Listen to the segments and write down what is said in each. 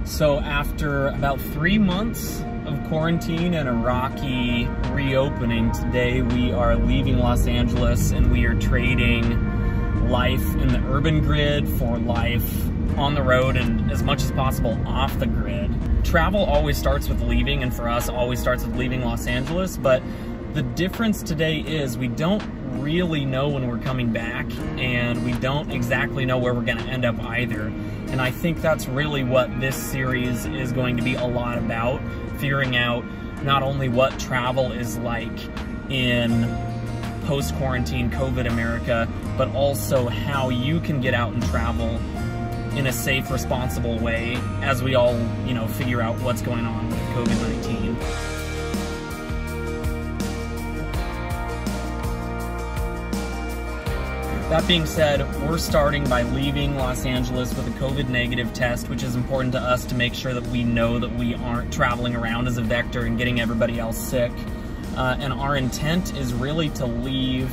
So after about 3 months of quarantine and a rocky reopening, today we are leaving Los Angeles and we are trading life in the urban grid for life on the road and as much as possible off the grid. Travel always starts with leaving, and for us always starts with leaving Los Angeles, but the difference today is we don't really know when we're coming back, and we don't exactly know where we're going to end up either. And I think that's really what this series is going to be a lot about, figuring out not only what travel is like in post-quarantine COVID America, but also how you can get out and travel in a safe, responsible way as we all, figure out what's going on with COVID-19. That being said, we're starting by leaving Los Angeles with a COVID negative test, which is important to us to make sure that we know that we aren't traveling around as a vector and getting everybody else sick. And our intent is really to leave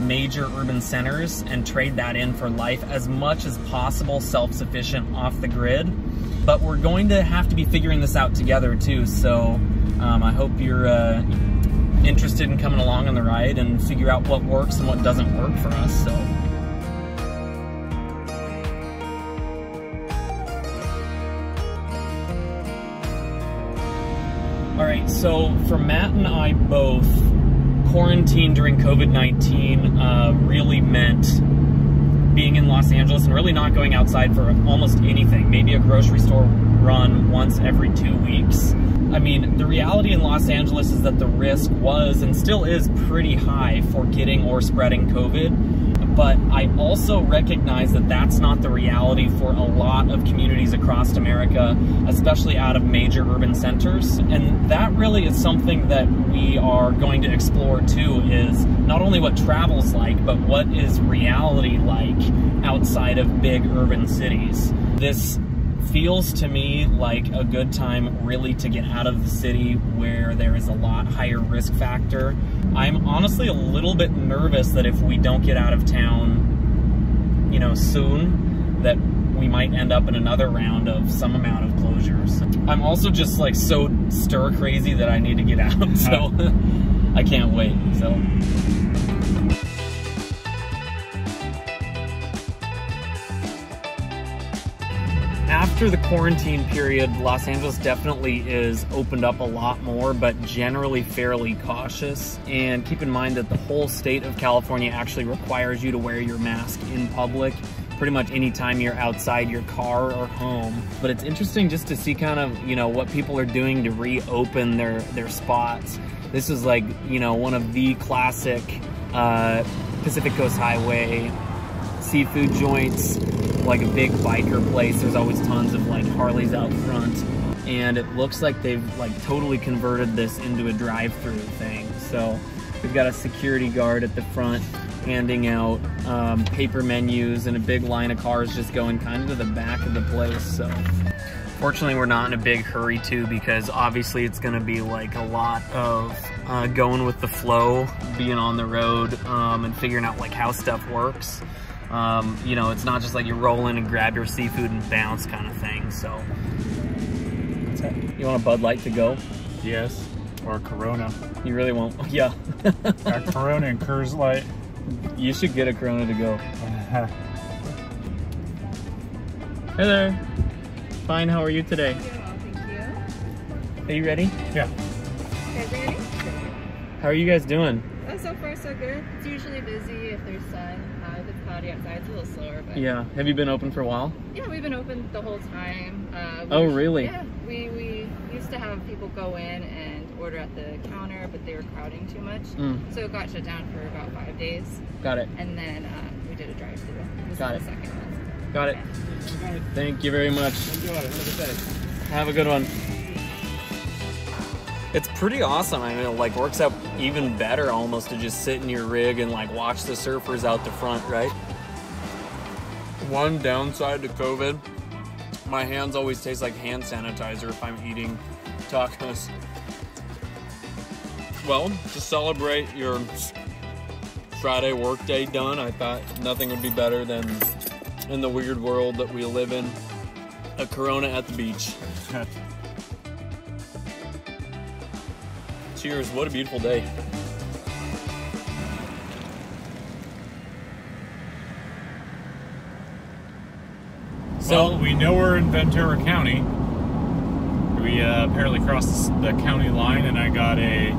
major urban centers and trade that in for life as much as possible, self-sufficient, off the grid. But we're going to have to be figuring this out together too, so I hope you're interested in coming along on the ride and figure out what works and what doesn't work for us. So all right, so for Matt and I both, quarantine during COVID-19 really meant being in Los Angeles and really not going outside for almost anything, maybe a grocery store run once every 2 weeks. I mean, the reality in Los Angeles is that the risk was and still is pretty high for getting or spreading COVID, but I also recognize that that's not the reality for a lot of communities across America, especially out of major urban centers. And that really is something that we are going to explore too, is not only what travel's like, but what is reality like outside of big urban cities. This feels to me like a good time really to get out of the city where there is a lot higher risk factor. I'm honestly a little bit nervous that if we don't get out of town, soon, that we might end up in another round of some amount of closures. I'm also just like so stir crazy that I need to get out, so I can't wait, so. After the quarantine period, Los Angeles definitely is opened up a lot more, but generally fairly cautious. And keep in mind that the whole state of California actually requires you to wear your mask in public pretty much anytime you're outside your car or home. But it's interesting just to see kind of, what people are doing to reopen their spots. This is like, one of the classic Pacific Coast Highway seafood joints, like a big biker place. There's always tons of like Harleys out front, and it looks like they've like totally converted this into a drive-through thing. So we've got a security guard at the front handing out paper menus, and a big line of cars just going kind of to the back of the place. So fortunately we're not in a big hurry too, because obviously it's going to be like a lot of going with the flow, being on the road, and figuring out like how stuff works. It's not just like you roll in and grab your seafood and bounce kind of thing. So what's that? You want a Bud Light to go? Yes, or a Corona. You really won't? Yeah. Got Corona and Coors Light. You should get a Corona to go. Hey there. Fine, how are you today? Thank you. Are you ready? Yeah. You guys ready? How are you guys doing? Oh, so far so good. It's usually busy if there's sun. If it's cloudy outside, it's a little slower. But Yeah. Have you been open for a while? yeah, we've been open the whole time. Oh, really? Yeah. We used to have people go in and order at the counter, but they were crowding too much. So it got shut down for about 5 days. Got it. And then we did a drive-through. This Got is it. the second one. Got it. Thank you very much. Have a good one. It's pretty awesome. I mean, it like works out even better almost to just sit in your rig and like watch the surfers out the front, right? One downside to COVID, my hands always taste like hand sanitizer if I'm eating tacos. Well, to celebrate your Friday workday done, I thought nothing would be better than, in the weird world that we live in, A Corona at the beach. Cheers, what a beautiful day. So well, we know we're in Ventura County. We apparently crossed the county line, and I got a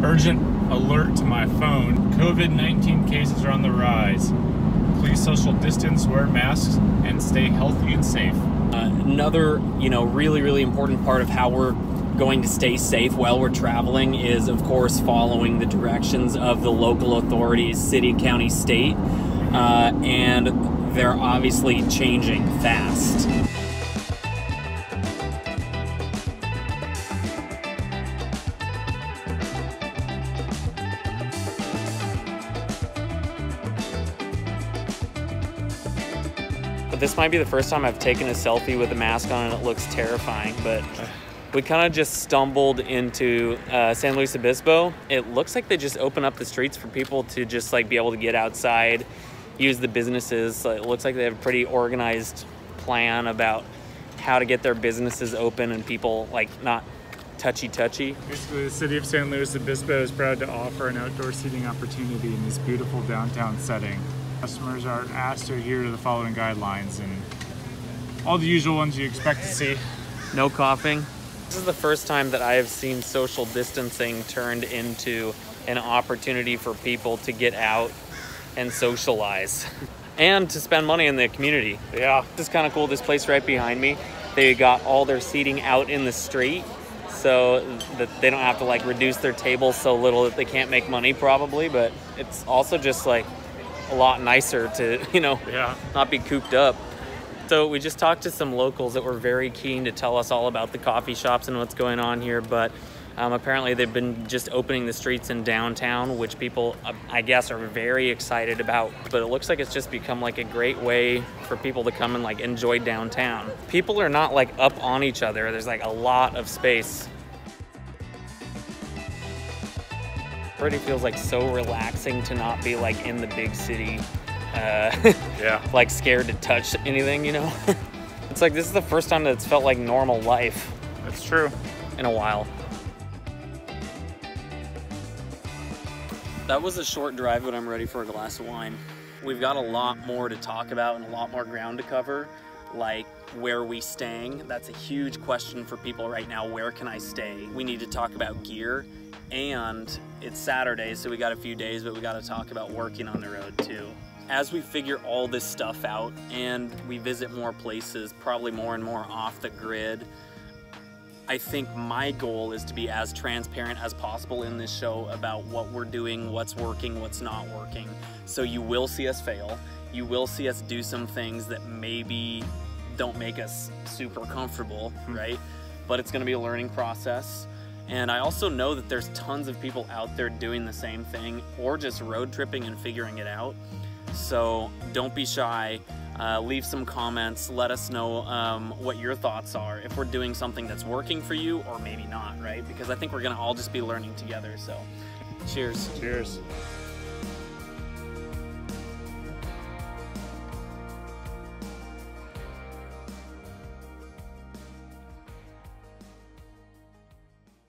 urgent alert to my phone. COVID-19 cases are on the rise. Please social distance, wear masks, and stay healthy and safe. Another, really important part of how we're going to stay safe while we're traveling is, of course, following the directions of the local authorities, city, county, state, and they're obviously changing fast. But this might be the first time I've taken a selfie with a mask on and it looks terrifying, but we kind of just stumbled into San Luis Obispo. It looks like they just open up the streets for people to just like be able to get outside, use the businesses. So it looks like they have a pretty organized plan about how to get their businesses open and people like not touchy-touchy. Basically, the city of San Luis Obispo is proud to offer an outdoor seating opportunity in this beautiful downtown setting. Customers are asked to adhere to the following guidelines and all the usual ones you expect to see. No coughing. This is the first time that I have seen social distancing turned into an opportunity for people to get out and socialize and to spend money in the community. Yeah. This is kind of cool. This place right behind me, they got all their seating out in the street so that they don't have to like reduce their tables so little that they can't make money probably, but it's also just like a lot nicer to, not be cooped up. So we just talked to some locals that were very keen to tell us all about the coffee shops and what's going on here, but apparently they've been just opening the streets in downtown, which people, I guess, are very excited about. But it looks like it's just become like a great way for people to come and like enjoy downtown. People are not like up on each other. There's like a lot of space. Already feels like so relaxing to not be like in the big city. Yeah. Like scared to touch anything, It's like this is the first time that it's felt like normal life. That's true. In a while. That was a short drive, but I'm ready for a glass of wine. We've got a lot more to talk about and a lot more ground to cover, like where are we staying? That's a huge question for people right now. Where can I stay? We need to talk about gear, and it's Saturday, so we got a few days, but we got to talk about working on the road too. As we figure all this stuff out and we visit more places, probably more and more off the grid, I think my goal is to be as transparent as possible in this show about what we're doing, what's working, what's not working. So you will see us fail. You will see us do some things that maybe don't make us super comfortable, right? But it's gonna be a learning process. And I also know that there's tons of people out there doing the same thing or just road tripping and figuring it out. So don't be shy. Leave some comments. Let us know what your thoughts are, if we're doing something that's working for you or maybe not, right? Because I think we're gonna all just be learning together. So cheers. Cheers.